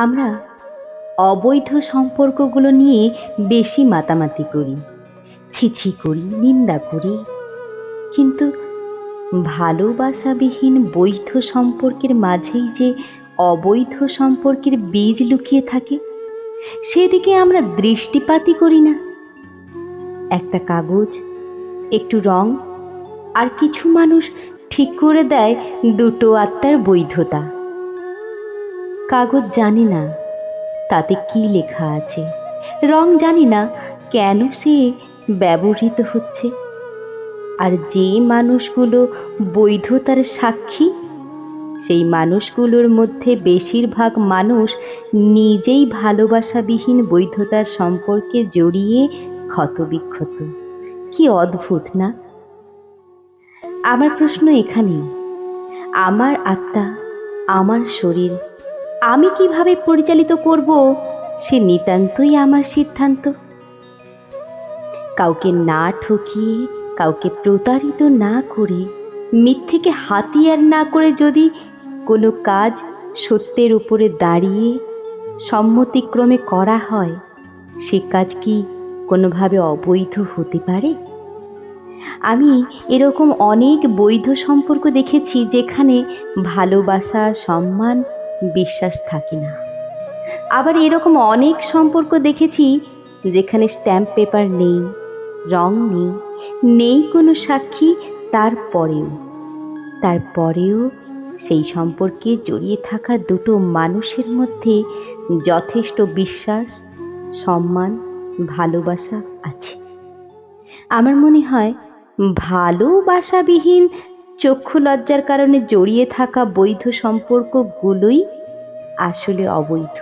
আমরা অবৈধ সম্পর্কগুলো নিয়ে বেশি মাতামাতি করি, ছিছি করি, নিন্দা করি। কিন্তু ভালোবাসাবিহীন বৈধ সম্পর্কের মাঝেই যে অবৈধ সম্পর্কের বীজ লুকিয়ে থাকে, সেদিকে আমরা দৃষ্টিপাতই করি না। একটা কাগজ, একটু রং, আর কিছু মানুষ ঠিক করে দেয় দুটো আত্মার বৈধতা। কাগজ জানি না তাতে কি লেখা আছে, রং জানি না কেন সে ব্যবহৃত হচ্ছে। আর যে মানুষগুলো বৈধতার সাক্ষী, সেই মানুষগুলোর মধ্যে বেশিরভাগ মানুষ নিজেই ভালোবাসাবিহীন বৈধতার সম্পর্কে জড়িয়ে ক্ষতবিক্ষত। কি অদ্ভুত না? আমার প্রশ্ন এখানেই, আমার আত্মা, আমার শরীর আমি কিভাবে পরিচালিত করব, সে নিতান্তই আমার সিদ্ধান্ত। কাউকে না ঠকিয়ে, কাউকে প্রতারিত না করে, মিথ্যেকে হাতিয়ার না করে যদি কোনো কাজ সত্যের উপরে দাঁড়িয়ে সম্মতিক্রমে করা হয়, সে কাজ কি কোনোভাবে অবৈধ হতে পারে? আমি এরকম অনেক বৈধ সম্পর্ক দেখেছি যেখানে ভালোবাসা, সম্মান, বিশ্বাস থাকে না। আবার এরকম অনেক সম্পর্ক দেখেছি যেখানে স্ট্যাম্প পেপার নেই, রং নেই, নেই কোনো সাক্ষী। তারপরেও সেই সম্পর্কে জড়িয়ে থাকা দুটো মানুষের মধ্যে যথেষ্ট বিশ্বাস, সম্মান, ভালোবাসা আছে। আমার মনে হয় ভালোবাসাবিহীন চক্ষু লজ্জার কারণে জড়িয়ে থাকা বৈধ সম্পর্কগুলোই আসলে অবৈধ।